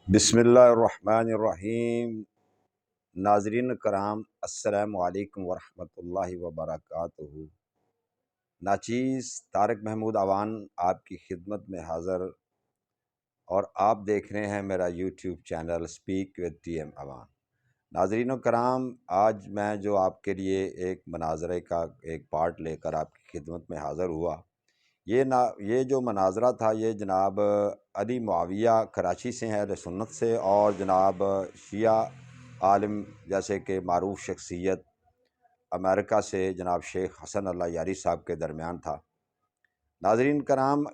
بسم اللہ الرحمن الرحیم۔ ناظرین کرام، السلام علیکم ورحمۃ اللہ وبرکاتہ۔ ناچیز طارق محمود عوان آپ کی خدمت میں حاضر، اور آپ دیکھ رہے ہیں میرا YouTube channel speak with T M Awan. ناظرین کرام، آج میں جو آپ کے لیے ایک مناظرے کا ایک پارٹ لے کر آپ کی خدمت میں حاضر ہوا، یہ جو مناظرہ تھا یہ جناب علی معاویہ کراچی سے ہیں، اہل سنت سے، اور جناب شیعہ عالم جیسے کہ معروف شخصیت امریکہ سے جناب شیخ حسن اللہ یاری صاحب کے درمیان تھا۔ ناظرین کرام،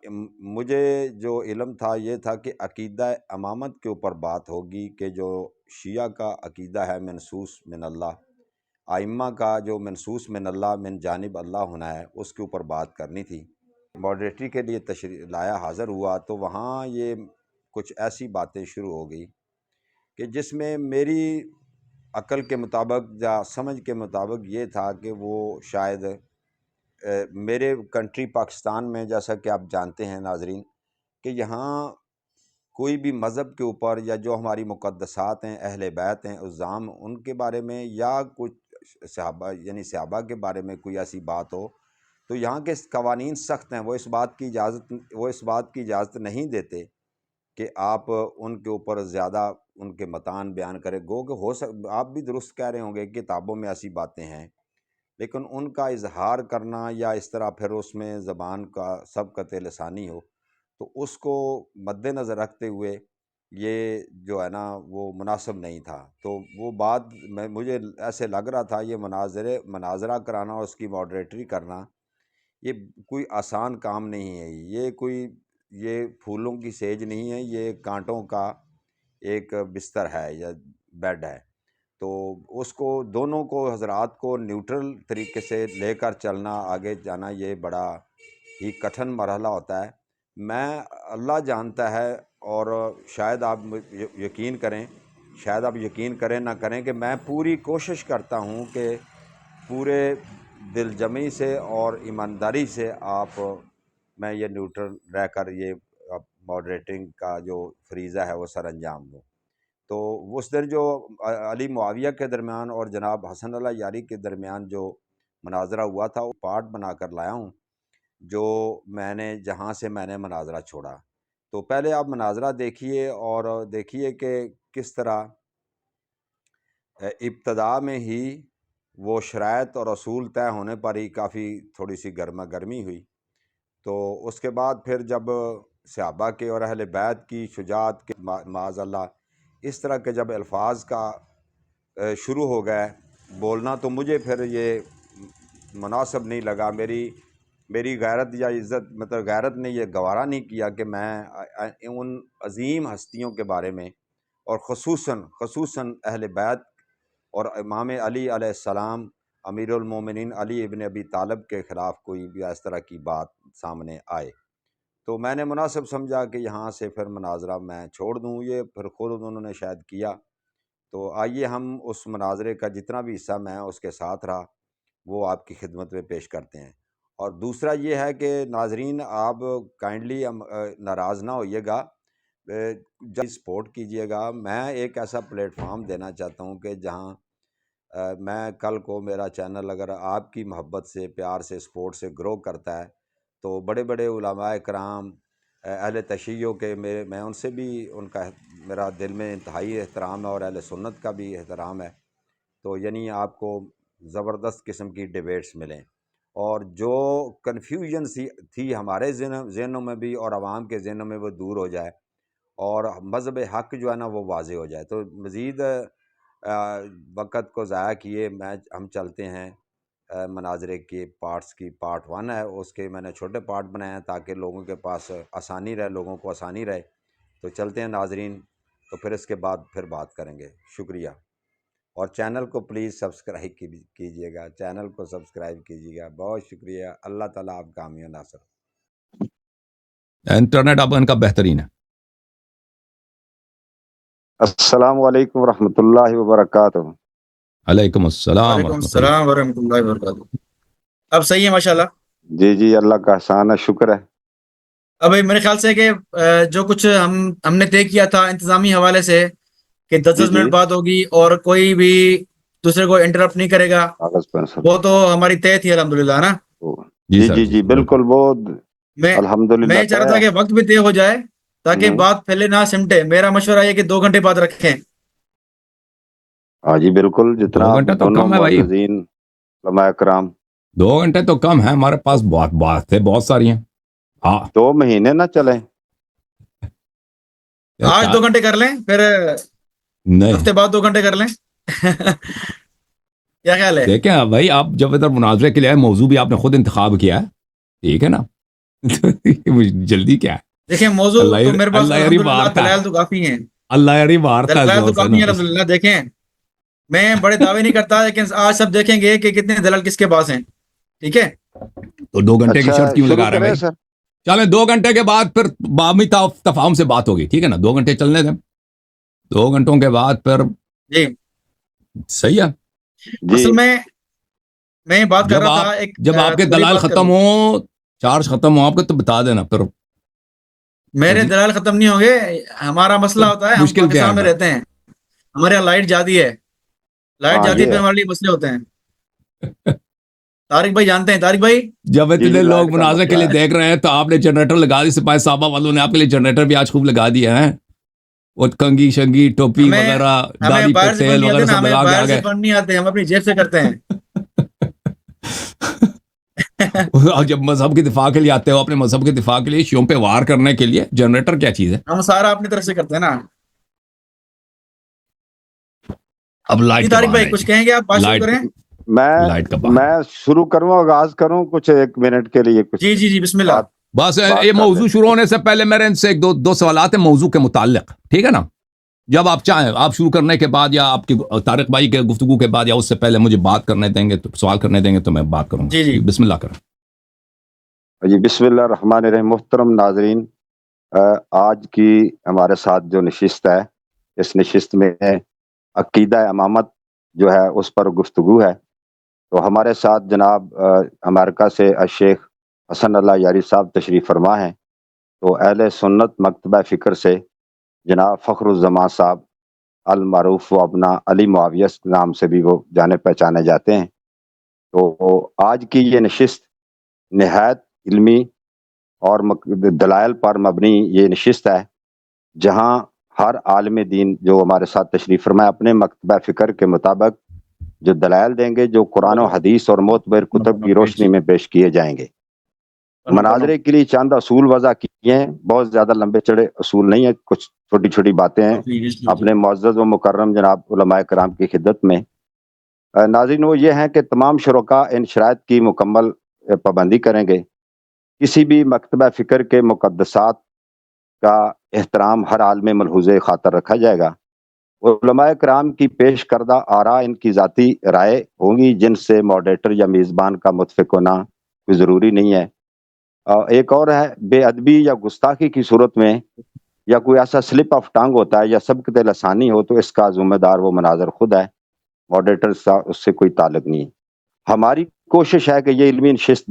مجھے جو علم تھا یہ تھا کہ عقیدہ امامت کے اوپر بات ہوگی، کہ جو شیعہ کا عقیدہ ہے منسوس من اللہ، ائمہ کا جو منسوس من اللہ من جانب اللہ ہونا ہے، اس کے اوپر بات کرنی تھی۔ ماڈریٹری کے لیے تشریف لایا حاضر ہوا تو وہاں یہ کچھ ایسی باتیں شروع ہو گئی کہ جس میں میری عقل کے مطابق یا سمجھ کے مطابق یہ تھا کہ وہ شاید میرے کنٹری پاکستان میں، جیسا کہ آپ جانتے ہیں ناظرین، کہ یہاں کوئی بھی مذہب کے اوپر یا جو ہماری مقدسات ہیں، اہل بیت ہیں، عظام، ان کے بارے میں یا کچھ صحابہ یعنی صحابہ کے بارے میں کوئی ایسی بات ہو تو یہاں کے قوانین سخت ہیں، وہ اس بات کی اجازت نہیں دیتے کہ آپ ان کے اوپر زیادہ ان کے متان بیان کریں۔ گو کہ آپ بھی درست کہہ رہے ہوں گے، کتابوں میں ایسی باتیں ہیں، لیکن ان کا اظہار کرنا یا اس طرح پھر اس میں زبان کا سبقت لسانی ہو، تو اس کو مد نظر رکھتے ہوئے یہ جو ہے نا وہ مناسب نہیں تھا۔ تو وہ بات مجھے ایسے لگ رہا تھا یہ مناظرہ کرانا اور اس کی ماڈریٹری کرنا یہ کوئی آسان کام نہیں ہے، یہ پھولوں کی سیج نہیں ہے، یہ کانٹوں کا ایک بستر ہے یا بیڈ ہے۔ تو اس کو دونوں کو حضرات کو نیوٹرل طریقے سے لے کر چلنا، آگے جانا، یہ بڑا ہی کٹھن مرحلہ ہوتا ہے۔ میں اللہ جانتا ہے، اور شاید آپ یقین کریں نہ کریں کہ میں پوری کوشش کرتا ہوں کہ پورے دل جمعی سے اور ایمانداری سے میں یہ نیوٹرل رہ کر یہ ماڈریٹنگ کا جو فریضہ ہے وہ سر انجام دوں۔ تو اس دن جو علی معاویہ کے درمیان اور جناب حسن اللہ یاری کے درمیان جو مناظرہ ہوا تھا، وہ پارٹ بنا کر لایا ہوں جو جہاں سے میں نے مناظرہ چھوڑا۔ تو پہلے آپ مناظرہ دیکھیے اور دیکھیے کہ کس طرح ابتدا میں ہی وہ شرائط اور اصول طے ہونے پر ہی کافی تھوڑی سی گرما گرمی ہوئی۔ تو اس کے بعد پھر جب صحابہ کے اور اہل بیت کی شجاعت کے معاذ اللہ اس طرح کے جب الفاظ کا شروع ہو گئے بولنا، تو مجھے پھر یہ مناسب نہیں لگا۔ میری غیرت یا عزت، مطلب غیرت نے یہ گوارا نہیں کیا کہ میں ان عظیم ہستیوں کے بارے میں، اور خصوصاً اہل بیت اور امام علی علیہ السلام، امیر المومنین علی ابن ابی طالب کے خلاف کوئی بھی اس طرح کی بات سامنے آئے، تو میں نے مناسب سمجھا کہ یہاں سے پھر مناظرہ میں چھوڑ دوں۔ یہ پھر خود انہوں نے شاید کیا۔ تو آئیے ہم اس مناظرے کا جتنا بھی حصہ میں اس کے ساتھ رہا وہ آپ کی خدمت میں پیش کرتے ہیں۔ اور دوسرا یہ ہے کہ ناظرین، آپ کائنڈلی ناراض نہ ہوئیے گا، جب سپورٹ کیجئے گا۔ میں ایک ایسا پلیٹ فارم دینا چاہتا ہوں کہ جہاں میں کل کو میرا چینل اگر آپ کی محبت سے، پیار سے، سپورٹ سے گرو کرتا ہے تو بڑے بڑے علماء کرام، اہل تشیع کے میں ان سے بھی ان کا میرا دل میں انتہائی احترام ہے، اور اہل سنت کا بھی احترام ہے۔ تو یعنی آپ کو زبردست قسم کی ڈیبیٹس ملیں، اور جو کنفیوژن تھی ہمارے ذہنوں میں بھی اور عوام کے ذہنوں میں وہ دور ہو جائے، اور مذہب حق جو ہے نا وہ واضح ہو جائے۔ تو مزید وقت کو ضائع کیے ہم چلتے ہیں مناظرے کے پارٹس کی۔ پارٹ 1 ہے، اس کے میں نے چھوٹے پارٹ بنائے ہیں تاکہ لوگوں کے پاس آسانی رہے، لوگوں کو آسانی رہے۔ تو چلتے ہیں ناظرین، تو پھر اس کے بعد پھر بات کریں گے۔ شکریہ، اور چینل کو پلیز سبسکرائب کیجیے گا، چینل کو سبسکرائب کیجیے گا۔ بہت شکریہ، اللہ تعالیٰ آپ کا حامی و ناصر۔ انٹرنیٹ آپ ان کا بہترین ہے۔ السلام علیکم ورحمۃ اللہ وبرکاتہ۔ علیکم السلام وعلیکم السلام ورحمۃ اللہ وبرکاتہ۔ اب صحیح ہے ماشاءاللہ؟ جی اللہ کا احسان ہے، شکر ہے۔ اب بھائی میرے خیال سے کہ جو کچھ ہم نے طے کیا تھا انتظامی حوالے سے کہ 10 جی 10 جی منٹ بات ہوگی اور کوئی بھی دوسرے کو انٹرپٹ نہیں کرے گا، کاغذ پینسل وہ تو ہماری طے تھی الحمدللہ نا. جی جی سر جی جی جی سر بالکل. بالکل، وہ میں الحمدللہ یہ چاہ رہا طے تھا ہے. کہ وقت بھی طے ہو جائے تاکہ ہوں، بات پہلے نہ سمٹے. میرا مشورہ یہ کہ 2 گھنٹے بعد رکھیں. ہاں جی بالکل، جتنا 2 گھنٹے تو دونوں کم ہے بھائی. معززین علماء کرام 2 گھنٹے تو کم ہے، ہمارے پاس باتیں بہت ساری ہیں. ہاں 2 مہینے نہ چلیں. آج 2 گھنٹے کر لیں، پھر نہیں ہفتے بعد 2 گھنٹے کر لیں. کیا خیال ہے؟ دیکھیں بھائی، آپ جب ادھر مناظرے کے لیے آئے، موضوع بھی آپ نے خود انتخاب کیا ہے، ٹھیک ہے نا. جلدی کیا ہے. دیکھیں موضوع تو میرے پاس اللہ یاری الحمدللہ مارتا ہے. دلائل تو کافی ہیں. اللہ یاری مارتا ہے دلائل زور تو سے کافی نا. ہیں الحمدللہ. دیکھیں میں بڑے دعوے نہیں کرتا، لیکن آج سب دیکھیں گے کہ کتنے دلائل کس کے پاس ہیں. ٹھیک ہے. تو 2 گھنٹے کی اچھا شرط کیوں شروع لگا رہے ہیں کریں بھائی؟ سر. چلیں 2 گھنٹے کے بعد پھر باہمی تفاہم سے بات ہوگی، ٹھیک ہے نا. 2 گھنٹے چلنے دیں، 2 گھنٹوں کے بعد پھر جی صحیح ہے. جی اصل میں یہ بات کر جب رہا آپ تھا ایک جب آپ کے بڑی دلائل بات ختم کروں. ہوں، چارج ختم ہو آپ کے، تو بتا دینا پھر. میرے جی دلائل ختم نہیں ہوں گے. ہمارا مسئلہ تو ہوتا ہے، ہم مشکل کیا پاکستان ہے میں پھر؟ رہتے ہیں، ہمارے یہاں لائٹ جاتی ہے. لائٹ ہاں جاتی یہ پہ ہے. ہمارے لیے مسئلے ہوتے ہیں. طارق بھائی جانتے ہیں، طارق بھائی. جب جی اتنے جی لوگ لائٹ کا مناظرے کے مسئلہ لیے ہے. دیکھ رہے ہیں تو آپ نے جنریٹر لگا دی. سپاہی صاحبہ والوں نے آپ کے لیے جنریٹر بھی آج خوب لگا دیا ہے. وہ کنگھی شنگھی ٹوپی ہمیں وغیرہ، ہمیں داڑھی پہ باہر سے فنڈ تیل نہیں آتے وغیرہ نا، سب ہمیں لگا کے باہر آ سے گئے. فنڈ نہیں آتے، ہم اپنی جیب سے کرتے ہیں. اور جب مذہب کے دفاع کے لیے آتے ہو، اپنے مذہب کے دفاع کے لیے، شیوں پہ وار کرنے کے لیے، جنریٹر کیا چیز ہے؟ ہم سارا اپنی طرف سے کرتے ہیں نا. اب جی لائٹ کا طارق بہانا بھائی ہے کچھ جی. کہیں گے آپ؟ بات شروع لائٹ کریں. میں لائٹ کا بہانا. میں شروع کروں، آغاز کروں، کچھ 1 منٹ کے لیے کچھ جی جی جی بسم اللہ. بات بس یہ بات کر موضوع لیتے شروع ہیں. ہونے سے پہلے میرے ان سے ایک دو سوالات ہیں موضوع کے متعلق، ٹھیک ہے نا. جب آپ چاہیں، آپ شروع کرنے کے بعد یا آپ کی طارق بھائی کے گفتگو کے بعد یا اس سے پہلے مجھے بات کرنے دیں گے، تو سوال کرنے دیں گے تو میں بات کروں گا. جی جی بسم اللہ کریں. جی بسم اللہ الرحمن الرحیم. محترم ناظرین، آج کی ہمارے ساتھ جو نشست ہے، اس نشست میں عقیدہ امامت جو ہے اس پر گفتگو ہے. تو ہمارے ساتھ جناب امریکہ سے الشیخ حسن اللہ یاری صاحب تشریف فرما ہیں. تو اہل سنت مکتبہ فکر سے جناب فخر الزمان صاحب، المعروف و اپنا علی معاویہ نام سے بھی وہ جانے پہچانے جاتے ہیں. تو آج کی یہ نشست نہایت علمی اور دلائل پر مبنی یہ نشست ہے، جہاں ہر عالم دین جو ہمارے ساتھ تشریف فرمائے اپنے مکتبہ فکر کے مطابق جو دلائل دیں گے، جو قرآن و حدیث اور معتبر کتب کی روشنی میں پیش کیے جائیں گے. مناظرے کے لیے چند اصول وضع کیے ہیں، بہت زیادہ لمبے چڑے اصول نہیں ہیں، کچھ چھوٹی چھوٹی باتیں ہیں اپنے معزز و مکرم جناب علماء کرام کی خدمت میں. ناظرین وہ یہ ہیں کہ تمام شرکاء ان شرائط کی مکمل پابندی کریں گے. کسی بھی مکتبہ فکر کے مقدسات کا احترام ہر حال میں ملحوظ خاطر رکھا جائے گا. علماء کرام کی پیش کردہ آراء ان کی ذاتی رائے ہوں گی، جن سے ماڈریٹر یا میزبان کا متفق ہونا کوئی ضروری نہیں ہے. ایک اور ہے، بے ادبی یا گستاخی کی صورت میں یا کوئی ایسا سلپ آف ٹانگ ہوتا ہے یا سبقت لسانی ہو تو اس کا ذمہ دار وہ مناظر خود ہے، ماڈریٹر کا اس سے کوئی تعلق نہیں ہے. ہماری کوشش ہے کہ یہ علمی نشست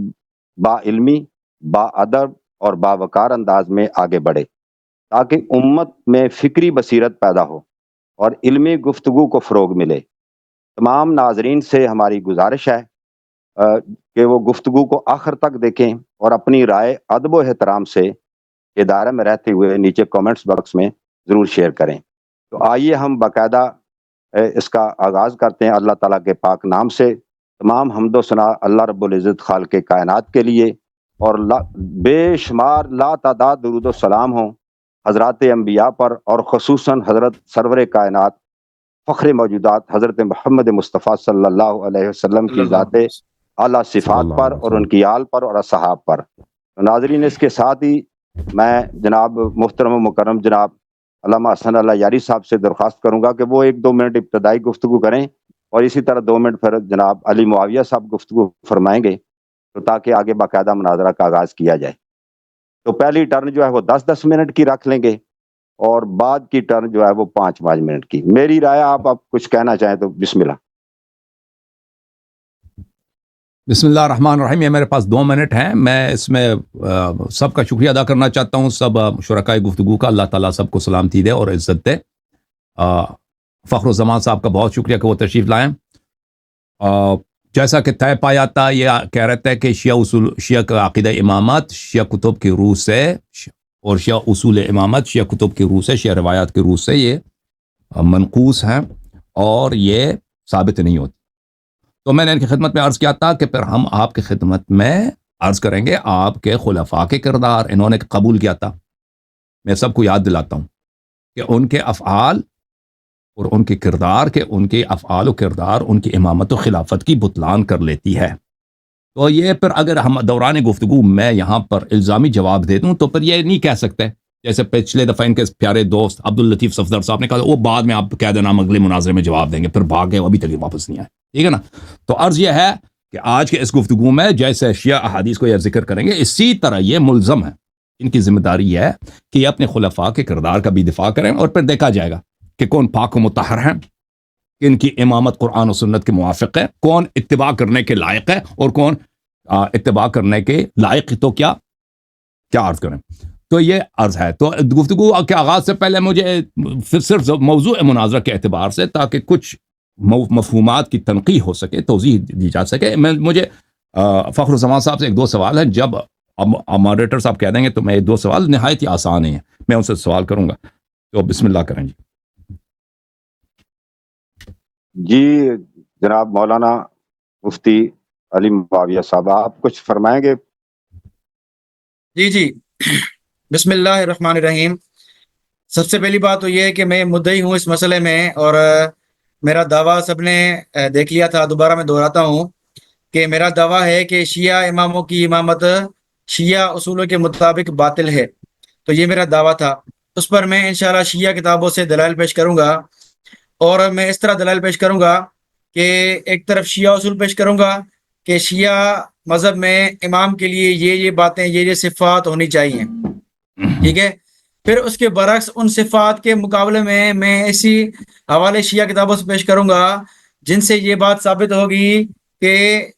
با علمی، با ادب اور باوقار انداز میں آگے بڑھے تاکہ امت میں فکری بصیرت پیدا ہو اور علمی گفتگو کو فروغ ملے. تمام ناظرین سے ہماری گزارش ہے کہ وہ گفتگو کو آخر تک دیکھیں اور اپنی رائے ادب و احترام سے ادارے میں رہتے ہوئے نیچے کامنٹس باکس میں ضرور شیئر کریں. تو آئیے ہم باقاعدہ اس کا آغاز کرتے ہیں اللہ تعالیٰ کے پاک نام سے. تمام حمد و ثنا اللہ رب العزت خالق کائنات کے لیے، اور بے شمار لا تعداد درود و سلام ہوں حضرات انبیاء پر، اور خصوصاً حضرت سرور کائنات فخر موجودات حضرت محمد مصطفیٰ صلی اللہ علیہ وسلم کی ذات اعلیٰ صلی صفات اللہ پر علیہ اور ان وسلم. کی آل پر اور اصحاب پر. ناظرین اس کے ساتھ ہی میں جناب محترم و مکرم جناب علامہ حسن اللہ یاری صاحب سے درخواست کروں گا کہ وہ 1-2 منٹ ابتدائی گفتگو کریں، اور اسی طرح 2 منٹ پھر جناب علی معاویہ صاحب گفتگو فرمائیں گے، تو تاکہ آگے باقاعدہ مناظرہ کا آغاز کیا جائے. تو پہلی ٹرن جو ہے وہ 10-10 منٹ کی رکھ لیں گے، اور بعد کی ٹرن جو ہے وہ 5-5 منٹ کی. میری رائے، آپ کچھ کہنا چاہیں تو بسم اللہ. بسم اللہ الرحمن الرحیم. یہ میرے پاس 2 منٹ ہیں. میں اس میں سب کا شکریہ ادا کرنا چاہتا ہوں, سب شرکائے گفتگو کا. اللہ تعالیٰ سب کو سلامتی دے اور عزت دے. فخر الزمان صاحب کا بہت شکریہ کہ وہ تشریف لائیں. جیسا کہ طے پایا تھا, یہ کہہ رہے تھے کہ شیعہ کا عقیدہ امامت شیعہ کتب کی روح سے, اور شیعہ اصول امامت شیعہ کتب کی روح سے, شیعہ روایات کی روح سے یہ منقوص ہیں اور یہ ثابت نہیں ہوتی. تو میں نے ان کی خدمت میں عرض کیا تھا کہ پھر ہم آپ کی خدمت میں عرض کریں گے آپ کے خلفاء کے کردار. انہوں نے قبول کیا تھا. میں سب کو یاد دلاتا ہوں کہ ان کے افعال اور ان کے کردار, کہ ان کے افعال و کردار ان کی امامت و خلافت کی بطلان کر لیتی ہے. تو یہ پھر اگر ہم دوران گفتگو میں یہاں پر الزامی جواب دے دوں تو پھر یہ نہیں کہہ سکتے جیسے پچھلے دفعہ ان کے پیارے دوست عبداللطیف صفدر صاحب نے کہا وہ بعد میں آپ کہہ دینا ہم اگلے مناظرے میں جواب دیں گے, پھر بھاگ گئے, ابھی تک یہ واپس نہیں آئے. ٹھیک ہے نا. تو عرض یہ ہے کہ آج کے اس گفتگو میں جیسے شیعہ احادیث کو یہ ذکر کریں گے, اسی طرح یہ ملزم ہے, ان کی ذمہ داری ہے کہ یہ اپنے خلفاء کے کردار کا بھی دفاع کریں, اور پھر دیکھا جائے گا کہ کون پاک و مطہر ہیں, ان کی امامت قرآن و سنت کے موافق ہے, کون اتباع کرنے کے لائق ہے اور کون اتباع کرنے کے لائق تو کیا عرض کریں. تو یہ عرض ہے. تو گفتگو کے آغاز سے پہلے مجھے صرف موضوع مناظرہ کے اعتبار سے, تاکہ کچھ مفہومات کی تنقیح ہو سکے, توضیح دی جا سکے, مجھے فخر الزمان صاحب سے 1-2 سوال ہیں. جب ماڈریٹر صاحب کہہ دیں گے تو میں 2 سوال نہایت ہی آسان ہیں, میں ان سے سوال کروں گا. تو بسم اللہ کریں جی. جی جناب مولانا مفتی علی معاویہ صاحب, آپ کچھ فرمائیں گے؟ جی بسم اللہ الرحمن الرحیم. سب سے پہلی بات تو یہ ہے کہ میں مدعی ہوں اس مسئلے میں, اور میرا دعویٰ سب نے دیکھ لیا تھا. دوبارہ میں دہراتا ہوں کہ میرا دعویٰ ہے کہ شیعہ اماموں کی امامت شیعہ اصولوں کے مطابق باطل ہے. تو یہ میرا دعویٰ تھا. اس پر میں انشاءاللہ شیعہ کتابوں سے دلائل پیش کروں گا, اور میں اس طرح دلائل پیش کروں گا کہ ایک طرف شیعہ اصول پیش کروں گا کہ شیعہ مذہب میں امام کے لیے یہ باتیں, یہ صفات ہونی چاہیے. ٹھیک ہے. پھر اس کے برعکس ان صفات کے مقابلے میں ایسی حوالے شیعہ کتابوں سے پیش کروں گا جن سے یہ بات ثابت ہوگی کہ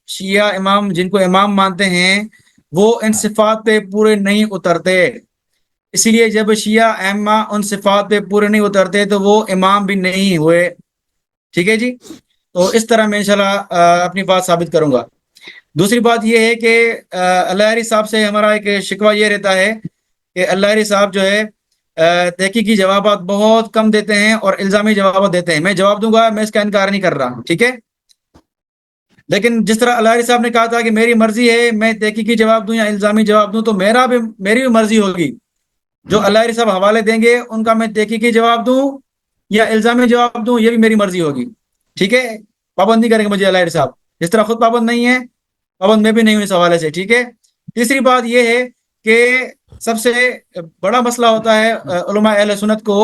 شیعہ امام جن کو امام مانتے ہیں وہ ان صفات پہ پورے نہیں اترتے. اسی لیے جب شیعہ ائمہ ان صفات پہ پورے نہیں اترتے تو وہ امام بھی نہیں ہوئے. ٹھیک ہے جی. تو اس طرح میں انشاءاللہ اپنی بات ثابت کروں گا. دوسری بات یہ ہے کہ اللہ صاحب سے ہمارا ایک شکوہ یہ رہتا ہے کہ اللہ صاحب جو ہے تحقیقی جوابات بہت کم دیتے ہیں اور الزامی جوابات دیتے ہیں. میں جواب دوں گا, میں اس کا انکار نہیں کر رہا. ٹھیک ہے. لیکن جس طرح اللہ صاحب نے کہا تھا کہ میری مرضی ہے میں تحقیقی جواب دوں یا الزامی جواب دوں, تو میری بھی مرضی ہوگی. جو اللہ صاحب حوالے دیں گے ان کا میں تحقیقی جواب دوں یا الزامی جواب دوں, یہ بھی میری مرضی ہوگی. ٹھیک ہے. پابند نہیں کریں گے مجھے اللہ صاحب, جس طرح خود پابند نہیں ہے, پابند میں بھی نہیں ہوں اس حوالے سے. ٹھیک ہے. تیسری بات یہ ہے کہ سب سے بڑا مسئلہ ہوتا ہے علماء اہل سنت کو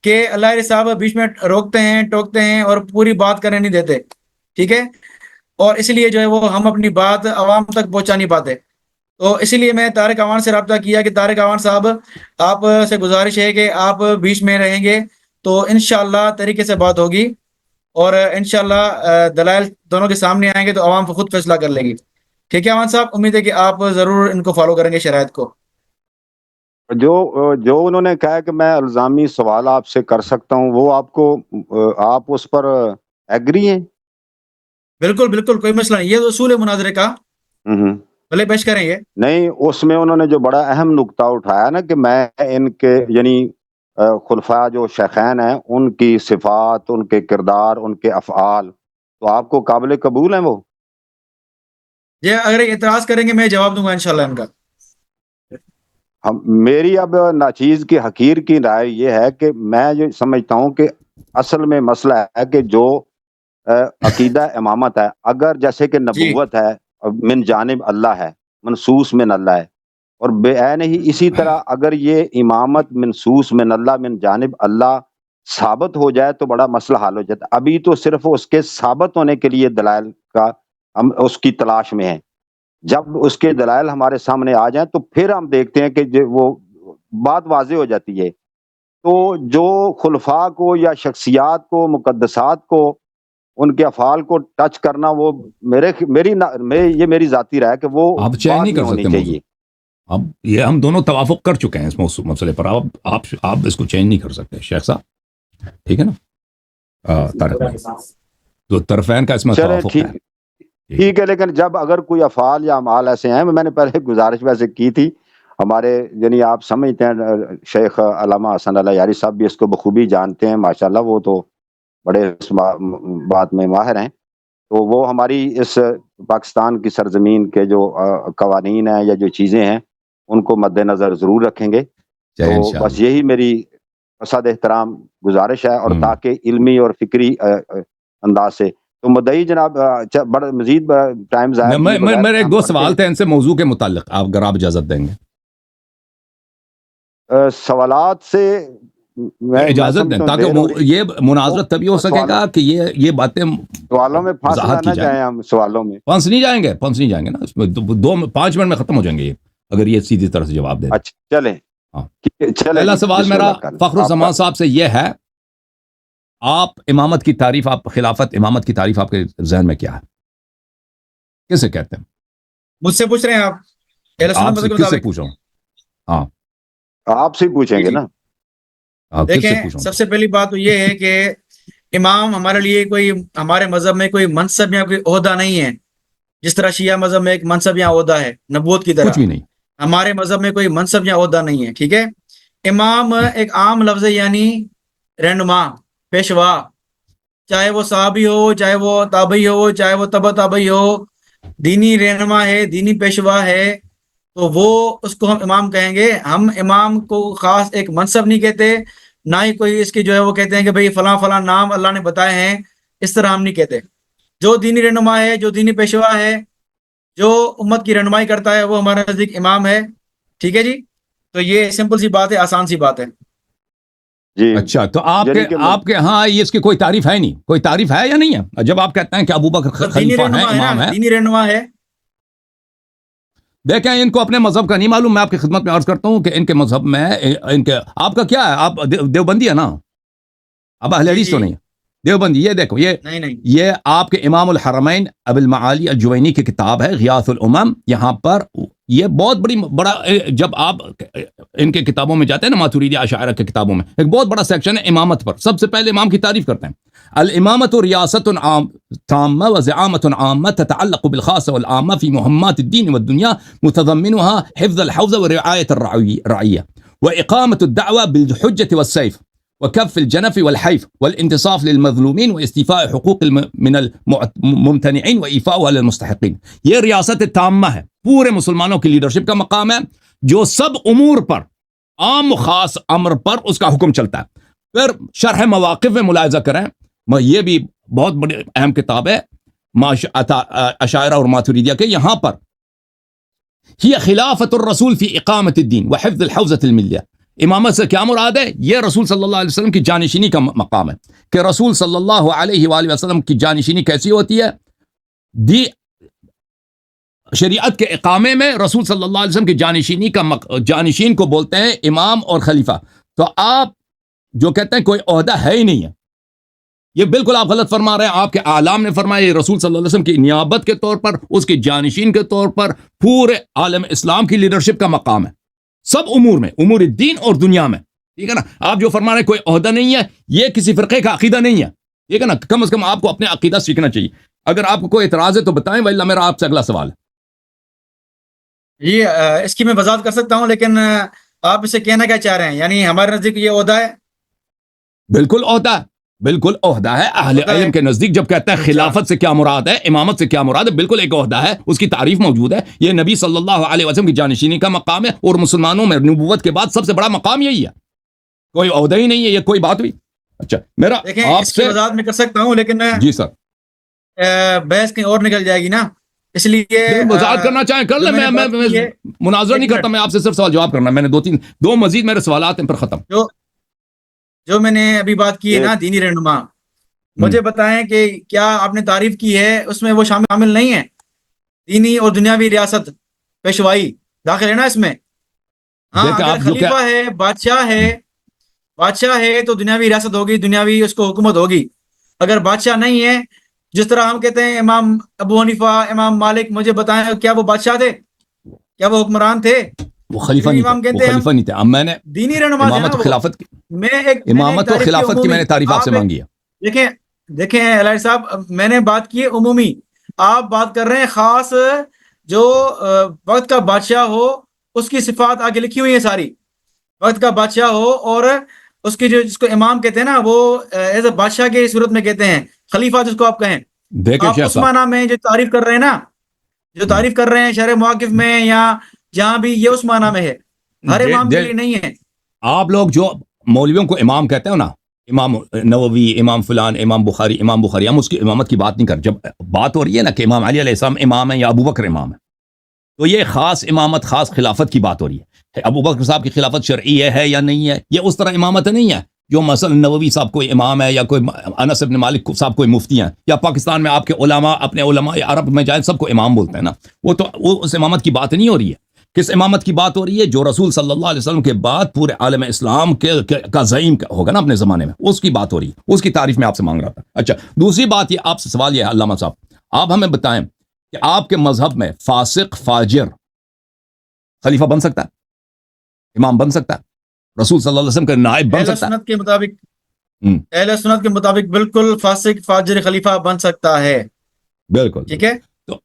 کہ اللہ صاحب بیچ میں روکتے ہیں, ٹوکتے ہیں اور پوری بات کرنے نہیں دیتے. ٹھیک ہے. اور اس لیے جو ہے وہ ہم اپنی بات عوام تک پہنچا نہیں پاتے. تو اسی لیے میں طارق اعوان سے رابطہ کیا کہ طارق اعوان صاحب آپ سے گزارش ہے کہ آپ بیچ میں رہیں گے تو انشاءاللہ طریقے سے بات ہوگی, اور انشاءاللہ دلائل دونوں کے سامنے آئیں گے تو عوام خود فیصلہ کر لے گی. ٹھیک ہے اعوان صاحب, امید ہے کہ آپ ضرور ان کو فالو کریں گے شرائط کو. جو انہوں نے کہا کہ میں الزامی سوال آپ سے کر سکتا ہوں, وہ آپ اس پر ایگری ہیں؟ بالکل کوئی مسئلہ نہیں, یہ تو اصول ہے مناظرے کا. بھلے پیش کریں یہ. نہیں, اس میں انہوں نے جو بڑا اہم نقطہ اٹھایا نا کہ میں ان کے یعنی خلفاء جو شیخین ہیں ان کی صفات, ان کے کردار, ان کے افعال, تو آپ کو قابل قبول ہیں وہ؟ یہ اگر اعتراض کریں گے میں جواب دوں گا انشاءاللہ ان کا. میری اب ناچیز کی حقیر کی رائے یہ ہے کہ میں یہ سمجھتا ہوں کہ اصل میں مسئلہ ہے کہ جو عقیدہ امامت ہے, اگر جیسے کہ نبوت ہے من جانب اللہ ہے, منصوص من اللہ ہے, اور بے عین ہی اسی طرح اگر یہ امامت منصوص من اللہ من جانب اللہ ثابت ہو جائے تو بڑا مسئلہ حل ہو جاتا ہے. ابھی تو صرف اس کے ثابت ہونے کے لیے دلائل کا ہم اس کی تلاش میں ہیں. جب اس کے دلائل ہمارے سامنے آ جائیں تو پھر ہم دیکھتے ہیں کہ وہ بات واضح ہو جاتی ہے. تو جو خلفاء کو یا شخصیات کو, مقدسات کو ان کے افعال کو ٹچ کرنا وہ یہ میری ذاتی رائے ہے کہ وہ آپ چین نہیں کر سکتے چاہیے. اب یہ ہم دونوں توافق کر چکے ہیں اس مسئلے پر. آپ اس کو چینج نہیں کر سکتے شیخ صاحب, ٹھیک ہے نا طارق بھائی, تو طرفین کا اس میں توافق ہے. ٹھیک ہے, لیکن جب اگر کوئی افعال یا اعمال ایسے ہیں, میں نے پہلے گزارش ویسے کی تھی, ہمارے یعنی آپ سمجھتے ہیں شیخ علامہ حسن اللہ یاری صاحب بھی اس کو بخوبی جانتے ہیں ماشاءاللہ, وہ تو بڑے اس بات میں ماہر ہیں. تو وہ ہماری اس پاکستان کی سرزمین کے جو قوانین ہیں یا جو چیزیں ہیں ان کو مد نظر ضرور رکھیں گے. تو بس یہی میری فساد احترام گزارش ہے, اور تاکہ علمی اور فکری انداز سے تو مدعی جناب مزید ٹائم ضائع میرے ایک دو سوال تھے ان سے موضوع کے متعلق, آپ اگر آپ اجازت دیں گے. سوالات سے اجازت دیں تاکہ یہ مناظرت تبھی ہو سکے گا کہ یہ باتیں سوالوں میں پھنس نہ جائیں, ہم سوالوں میں پھنس نہیں جائیں گے نا, اس میں 2-5 منٹ میں ختم ہو جائیں گے یہ, اگر یہ سیدھی طرح سے جواب دیں. اچھا چلیں. پہلا سوال میرا فخر الزمان صاحب سے یہ ہے, آپ امامت کی تعریف, آپ خلافت امامت کی تعریف آپ کے ذہن میں کیا ہے, کیسے کہتے ہیں؟ مجھ سے پوچھ رہے ہیں آپ؟ کس سے پوچھوں؟ ہاں آپ سے پوچھیں گے نا. دیکھیں, سب سے پہلی بات تو یہ ہے کہ امام ہمارے لیے کوئی, ہمارے مذہب میں کوئی منصب یا کوئی عہدہ نہیں ہے, جس طرح شیعہ مذہب میں ایک منصب یا عہدہ ہے نبوت کی طرح. کچھ بھی نہیں. ہمارے مذہب میں کوئی منصب یا عہدہ نہیں ہے, ٹھیک ہے. امام ایک عام لفظ ہے, یعنی رہنما, پیشوا, چاہے وہ صحابی ہو, چاہے وہ تابعی ہو, چاہے وہ تبع تابعی ہو, دینی رہنما ہے, دینی پیشوا ہے, تو وہ اس کو ہم امام کہیں گے. ہم امام کو خاص ایک منصب نہیں کہتے, نہ ہی کوئی اس کی جو ہے وہ کہتے ہیں کہ بھئی فلاں فلاں نام اللہ نے بتائے ہیں, اس طرح ہم نہیں کہتے. جو دینی رہنما ہے, جو دینی پیشوا ہے, جو امت کی رہنمائی کرتا ہے, وہ ہمارے نزدیک امام ہے, ٹھیک ہے جی. تو یہ سمپل سی بات ہے, آسان سی بات ہے. جی اچھا, تو آپ کے ہاں یہ اس کی کوئی تعریف ہے نہیں, کوئی تعریف ہے یا نہیں ہے؟ جب آپ کہتے ہیں کہ ابوبکر خلیفہ ہیں, امام ہیں, دینی رہنما ہے. دیکھیں, ان کو اپنے مذہب کا نہیں معلوم. میں آپ کی خدمت میں عرض کرتا ہوں کہ ان کے مذہب میں آپ کا کیا ہے, آپ دیوبندی ہے نا, اب اہل حدیث تو نہیں ہے, دیوبندی. یہ دیکھو, یہ آپ کے امام الحرمین ابو المعالی الجوینی کی کتاب ہے غیاث الامم. یہاں پر یہ بہت بڑا, جب آپ ان کے کتابوں میں جاتے ہیں نا, ماتوریدی اشاعرہ کے کتابوں میں ایک بہت بڑا سیکشن ہے امامت پر. سب سے پہلے امام کی تعریف کرتے ہیں, الامامت ریاست تامہ و زعامت عامہ تتعلق بالخاص والعامہ فی مہمات الدین والدنیا متضمنها حفظ الحوزہ ورعایت الرعیہ واقامت الدعوہ بالحجة والسیف وكف الجنف والحيف والانتصاف للمظلومين واستيفاء حقوق من الممتنعين وإيفاؤها للمستحقين. یہ ریاست تامہ ہے, پورے مسلمانوں کی لیڈرشپ کا مقام ہے, جو سب امور پر, عام و خاص امر پر اس کا حکم چلتا ہے. پھر شرح مواقف میں ملاحظہ کریں, یہ بھی بہت بڑی اہم کتاب ہے اشاعرہ اور ماتوریدیہ کے. یہاں پر ہی خلافت الرسول فی اقامت الدین وحفظ الحوزۃ الملیہ. امامت سے کیا مراد ہے؟ یہ رسول صلی اللہ علیہ وسلم کی جانشینی کا مقام ہے, کہ رسول صلی اللہ علیہ وآلہ وسلم کی جانشینی کیسی ہوتی ہے؟ شریعت کے اقامے میں رسول صلی اللہ علیہ وسلم کی جانشینی کا جانشین کو بولتے ہیں امام اور خلیفہ. تو آپ جو کہتے ہیں کوئی عہدہ ہے ہی نہیں ہے, یہ بالکل آپ غلط فرما رہے ہیں. آپ کے اعلام نے فرمایا یہ رسول صلی اللہ علیہ وسلم کی نیابت کے طور پر, اس کی جانشین کے طور پر پورے عالم اسلام کی لیڈرشپ کا مقام ہے, سب امور میں, امور الدین اور دنیا میں, ٹھیک ہے نا. آپ جو فرما رہے ہیں کوئی عہدہ نہیں ہے, یہ کسی فرقے کا عقیدہ نہیں ہے, ٹھیک ہے نا. کم از کم آپ کو اپنے عقیدہ سیکھنا چاہیے. اگر آپ کو کوئی اعتراض ہے تو بتائیں, ولا میرا آپ سے اگلا سوال ہے. یہ اس کی میں وضاحت کر سکتا ہوں, لیکن آپ اسے کہنا کیا چاہ رہے ہیں؟ یعنی ہمارے نزدیک یہ عہدہ ہے. بالکل عہدہ ہے, بالکل عہدہ ہے. اہل علم کے نزدیک جب کہتا ہے خلافت سے کیا مراد ہے, امامت سے کیا مراد ہے, بالکل ایک عہدہ ہے, اس کی تعریف موجود ہے. یہ نبی صلی اللہ علیہ وسلم کی جانشینی کا مقام ہے, اور مسلمانوں میں نبوت کے بعد سب سے بڑا مقام یہی ہے. کوئی عہدہ ہی نہیں ہے, یہ کوئی بات ہوئی. اچھا, میرا آپ سے وضاحت میں کر سکتا ہوں, لیکن جی سر, بحث کہیں اور نکل جائے گی نا, اس لیے وضاحت کرنا چاہیں کر لیں. میں مناظرہ نہیں کرتا, میں آپ سے صرف سوال جواب کرنا. میں نے دو مزید میرے سوالات ہیں, پھر ختم. جو میں نے ابھی بات کی ہے نا, دینی رہنما, مجھے بتائیں کہ کیا آپ نے تعریف کی ہے اس میں وہ شامل نہیں ہے؟ دینی اور دنیاوی ریاست, پیشوائی داخل ہے نا اس میں. ہاں, اگر خلیفہ ہے, بادشاہ ہے تو دنیاوی ریاست ہوگی, دنیاوی اس کو حکومت ہوگی. اگر بادشاہ نہیں ہے جس طرح ہم کہتے ہیں امام ابو حنیفہ، امام مالک، مجھے بتائیں کیا وہ بادشاہ تھے؟ کیا وہ حکمران تھے؟ وہ خلیفہ نہیں امام تھے، کہتے وہ ہیں خلیفہ نہیں تھے. اب میں نے دینی رہنما تھے امامت نا و خلافت کی میں ایک امامت و تعریف خلافت کی میں نے تعریف آپ سے مانگی ہے. دیکھیں الہی صاحب، میں نے بات کی ہے عمومی، آپ بات کر رہے ہیں خاص. جو وقت کا بادشاہ ہو اس کی صفات آگے لکھی ہوئی ہیں ساری. وقت کا بادشاہ ہو اور اس کی جو جس کو امام کہتے ہیں نا، وہ ایز اے بادشاہ کے صورت میں کہتے ہیں، خلیفہ جس کو آپ کہیں. دیکھیں آپ شیخ اس صاحب، معنی میں جو تعریف کر رہے ہیں نا، جو تعریف کر رہے ہیں شرح مواقف میں یا جہاں بھی، یہ اس معنی میں ہے، ہر امام کے لیے نہیں ہے. آپ لوگ جو مولویوں کو امام کہتے ہو نا، امام نووی، امام فلان، امام بخاری، ہم اس کی امامت کی بات نہیں کر. جب بات ہو رہی ہے نا کہ امام علی علیہ السلام امام ہے یا ابو بکر امام ہے، تو یہ خاص امامت، خاص خلافت کی بات ہو رہی ہے. ابو بکر صاحب کی خلافت شرعی ہے یا نہیں ہے، یہ اس طرح امامت نہیں ہے جو مثلا نووی صاحب کوئی امام ہے یا کوئی انس بن مالک صاحب کوئی مفتی ہیں، یا پاکستان میں آپ کے علماء اپنے علماء عرب میں جائیں سب کو امام بولتے ہیں نا. وہ تو اس امامت کی بات نہیں ہو رہی ہے. کس امامت کی بات ہو رہی ہے؟ جو رسول صلی اللہ علیہ وسلم کے بعد پورے عالم اسلام کا زعیم ہوگا نا اپنے زمانے میں، اس کی بات ہو رہی ہے. اس کی تعریف میں آپ سے مانگ رہا تھا. اچھا، دوسری بات یہ آپ سے سوال یہ ہے علامہ صاحب، آپ ہمیں بتائیں کہ آپ کے مذہب میں فاسق فاجر خلیفہ بن سکتا ہے، امام بن سکتا ہے، رسول صلی اللہ علیہ وسلم کا نائب بن اہل سکتا ہے؟ سنت کے مطابق اہل سنت کے مطابق بالکل فاسق فاجر خلیفہ بن سکتا ہے. بالکل. ٹھیک ہے. تو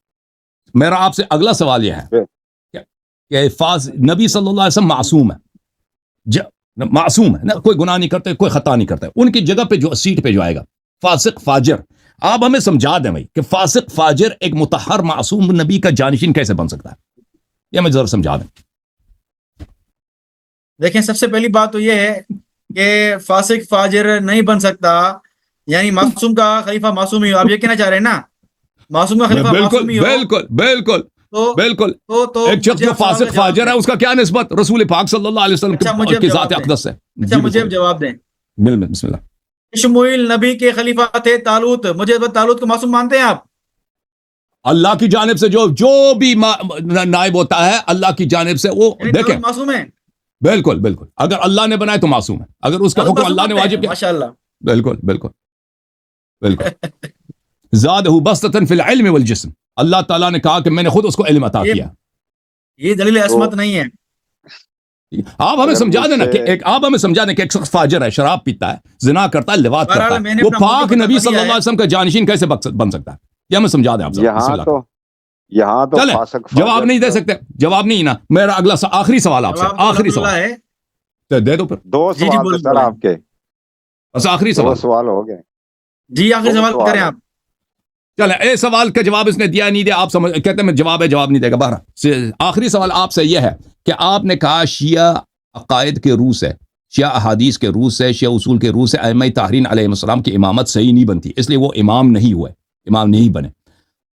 میرا آپ سے اگلا سوال یہ ہے کہ نبی صلی اللہ علیہ وسلم معصوم ہے، معصوم ہے نا، کوئی گناہ نہیں کرتے، کوئی خطا نہیں کرتا. ان کی جگہ پہ جو سیٹ پہ جو آئے گا فاسق فاجر، آپ ہمیں سمجھا دیں بھائی کہ فاسق فاجر ایک مطہر معصوم نبی کا جانشین کیسے بن سکتا ہے؟ یہ ہمیں ذرا سمجھا دیں. دیکھیں، سب سے پہلی بات تو یہ ہے کہ فاسق فاجر نہیں بن سکتا، یعنی معصوم کا خلیفہ معصوم ہی ہو. آپ یہ کہنا چاہ رہے ہیں نا، معصوم کا خلیفہ معصوم ہی ہو. بالکل بالکل بالکل. ایک شخص جو فاسق فاجر ہے اس کا کیا نسبت رسول پاک صلی اللہ علیہ وسلم کی ذات اقدس ہے؟ اچھا، مجھے جواب دیں. بسم اللہ. شموئیل نبی کے خلیفہ تھے طالوت. مجھے طالوت کو معصوم مانتے ہیں آپ؟ اللہ کی جانب سے جو بھی نائب ہوتا ہے اللہ کی جانب سے، وہ دیکھیں معصوم ہے. بالکل بالکل. اگر اللہ نے بنائے تو معصوم ہے، اگر اس کا حکم اللہ نے واجب کیا. ماشاء اللہ. بالکل بالکل بالکل. زادہ بسطۃ فی العلم والجسم، اللہ تعالیٰ نے کہا کہ میں نے خود اس کو علم عطا کیا. یہ دلیل عصمت نہیں ہے. آپ ہمیں سمجھا دینا کہ ایک شخص فاجر ہے، شراب پیتا ہے، زنا کرتا ہے، لواط کرتا ہے، وہ پاک نبی صلی اللہ علیہ وسلم کا جانشین کیسے بن سکتا ہے؟ یہ ہمیں سمجھا دیں آپ. یہاں تو جواب نہیں دے سکتے، جواب نہیں نا. میرا اگلا آخری سوال آپ سے، آخری سوال ہے، دے دو پھر. دو سوال سر آپ کے، بس آخری سوال ہو گئے. جی آخری سوال کریں آپ. چلے، اے سوال کا جواب اس نے دیا نہیں دیا، آپ کہتے ہیں میں جواب نہیں دے گا. بہرحال آخری سوال آپ سے یہ ہے کہ آپ نے کہا شیعہ عقائد کے روح سے، شیعہ احادیث کے روح سے، شیعہ اصول کے روح سے ائمہ طاہرین علیہ السلام کی امامت صحیح نہیں بنتی، اس لیے وہ امام نہیں ہوئے، امام نہیں بنے.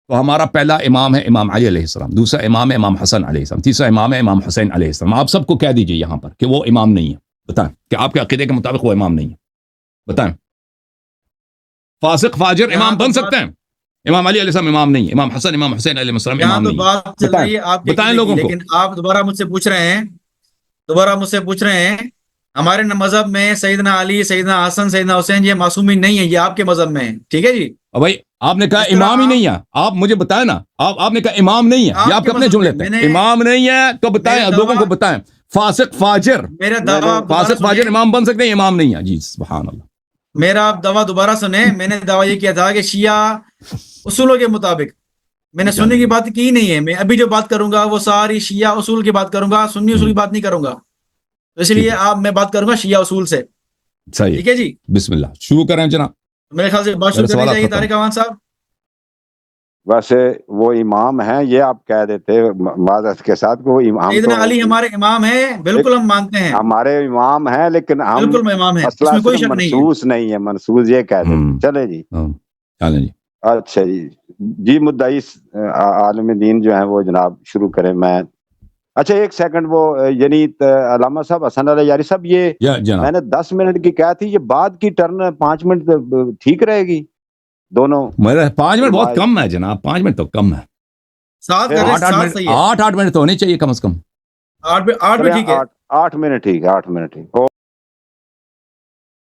تو ہمارا پہلا امام ہے امام علی علیہ السلام، دوسرا امام ہے امام حسن علیہ السلام، تیسرا امام ہے امام حسین علیہ السلام. آپ سب کو کہہ دیجئے یہاں پر کہ وہ امام نہیں ہے. بتائیں کہ آپ کے عقیدے کے مطابق وہ امام نہیں ہے. بتائیں. فاسق فاجر امام بن سکتے ہیں؟ امام علی علیہ السلام امام نہیں، امام حسن امام حسین علیہ السلام امام نہیں. بات چل رہی ہے آپ کے، بتائیں لوگوں کو. لیکن آپ دوبارہ مجھ سے پوچھ رہے ہیں ہمارے مذہب میں سیدنا علی، سیدنا حسن، سیدنا حسین یہ معصومین نہیں ہیں، یہ آپ کے مذہب میں ہے. ٹھیک ہے جی. بھائی آپ نے کہا امام ہی نہیں ہے، آپ مجھے بتائیں نا. آپ نے کہا امام نہیں ہے، یہ آپ اپنے جملے تھے. امام نہیں ہے تو بتائیں، لوگوں کو بتائیں. فاسق فاجر، فاسق فاجر امام بن سکتے ہیں، امام نہیں ہے. جی سبحان اللہ. میرا آپ دعویٰ دوبارہ سنیں. میں نے دعویٰ یہ کیا تھا کہ شیعہ اصولوں کے مطابق، میں نے سنی کی بات کی نہیں ہے. میں ابھی جو بات کروں گا وہ ساری شیعہ اصول کی بات کروں گا، سنی اصول کی بات نہیں کروں گا. اس لیے میں بات کروں گا شیعہ اصول سے. صحیح. ٹھیک ہے جی. بسم اللہ، شروع کریں جناب. میرے خیال سے بات شروع کرنی چاہیے طارق امان صاحب. ویسے وہ امام ہیں، یہ آپ کہہ دیتے معذرت کے ساتھ کہ وہ امام، سیدنا علی ہمارے امام ہیں، بالکل ہم مانتے ہیں، ہمارے امام ہیں، لیکن ہم بالکل امام ہیں، اس مسئلہ میں کوئی صرف شک نہیں ہے. منسوس نہیں ہے، منسوس یہ کہہ دیتے. چلے جی. چلیں جی. اچھا جی مدعی عالم دین جو ہیں وہ جناب شروع کریں. میں اچھا ایک سیکنڈ، وہ یعنی علامہ صاحب، حسن علی یاری صاحب، یہ میں نے 10 منٹ کی کہا تھی، یہ بعد کی ٹرن 5 منٹ ٹھیک رہے گی دونوں؟ میرا 5 منٹ بہت کم ہے جناب، 5 منٹ تو کم ہے. 8 منٹ تو ہونے چاہیے کم از کم. 8 بھی ٹھیک ہے. 8 منٹ ٹھیک ہے، 8 منٹ ٹھیک.